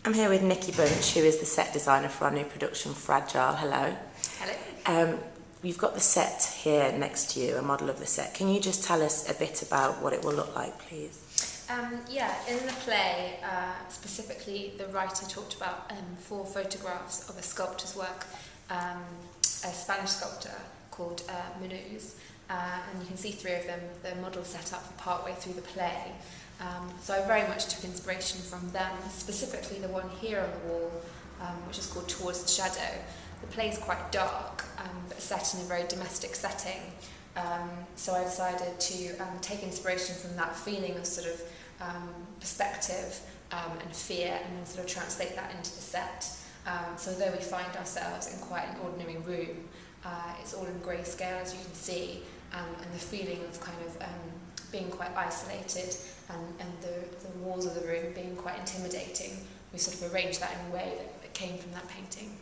I'm here with Nicky Bunch, who is the set designer for our new production, Fragile. Hello. Hello. You've got the set here next to you, a model of the set. Can you just tell us a bit about what it will look like, please? Yeah, in the play, specifically, the writer talked about 4 photographs of a sculptor's work, a Spanish sculptor called Munoz, and you can see 3 of them, the model set up partway through the play. So I very much took inspiration from them, specifically the one here on the wall, which is called Towards the Shadow. The play is quite dark, but set in a very domestic setting. So I decided to take inspiration from that feeling of sort of perspective and fear, and then sort of translate that into the set. So though we find ourselves in quite an ordinary room, it's all in grayscale, as you can see, and the feeling of kind of being quite isolated and the walls of the room being quite intimidating. We sort of arranged that in a way that came from that painting.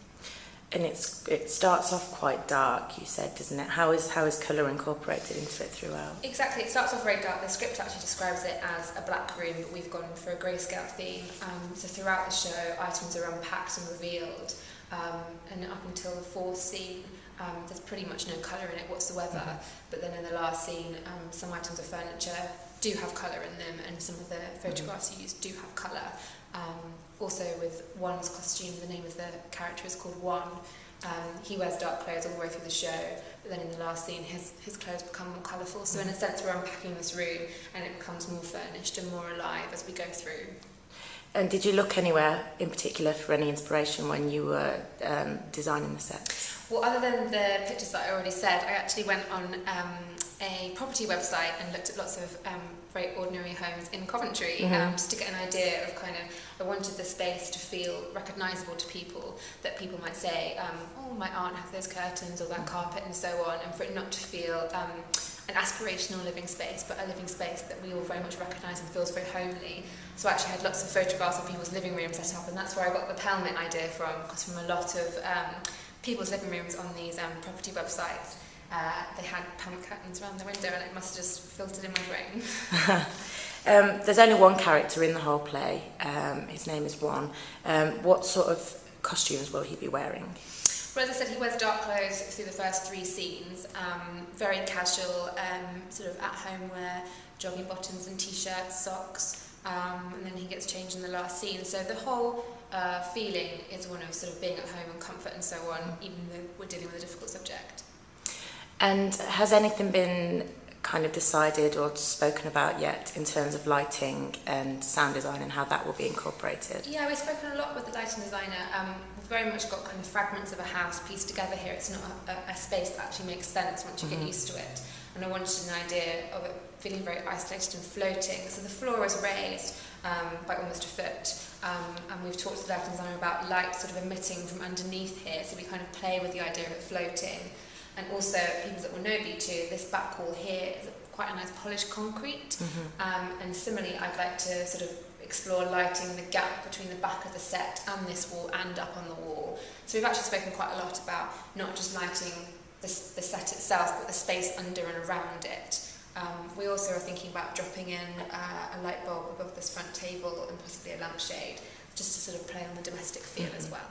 And it starts off quite dark, you said, doesn't it? How is colour incorporated into it throughout? Exactly, it starts off very dark. The script actually describes it as a black room, but we've gone for a grayscale theme. So throughout the show, items are unpacked and revealed, and up until the 4th scene, there's pretty much no colour in it whatsoever. But then in the last scene, some items of furniture do have colour in them, and some of the photographs used do have colour. Also with Juan's costume, the name of the character is called Juan. He wears dark clothes all the way through the show, but then in the last scene his clothes become more colourful. So in a sense we're unpacking this room and it becomes more furnished and more alive as we go through. And did you look anywhere in particular for any inspiration when you were designing the set? Well, other than the pictures that I already said, I actually went on a property website and looked at lots of very ordinary homes in Coventry, just to get an idea of kind of, I wanted the space to feel recognisable to people, that people might say, oh, my aunt has those curtains or that carpet and so on, and for it not to feel an aspirational living space, but a living space that we all very much recognise and feels very homely. So I actually had lots of photographs of people's living rooms set up, and that's where I got the pelmet idea from, because from a lot of people's living rooms on these property websites, they had pelmet curtains around the window, and it must have just filtered in my brain. There's only one character in the whole play. His name is Juan. What sort of costumes will he be wearing? Well, as I said, he wears dark clothes through the first 3 scenes, very casual, sort of at-home wear, jogging bottoms and t-shirts, socks, and then he gets changed in the last scene. So the whole feeling is one of sort of being at home and comfort and so on, even though we're dealing with a difficult subject. And has anything been kind of decided or spoken about yet in terms of lighting and sound design and how that will be incorporated? Yeah, we've spoken a lot with the lighting designer. We've very much got kind of fragments of a house pieced together here. It's not a space that actually makes sense once you get used to it. And I wanted an idea of it feeling very isolated and floating. So the floor is raised by almost a foot. And we've talked to the lighting designer about light sort of emitting from underneath here. So we kind of play with the idea of it floating. And also, people that will know B2, this back wall here is quite a nice polished concrete. And similarly, I'd like to sort of explore lighting the gap between the back of the set and this wall and up on the wall. So we've actually spoken quite a lot about not just lighting the set itself, but the space under and around it. We also are thinking about dropping in a light bulb above this front table and possibly a lampshade, just to sort of play on the domestic feel as well.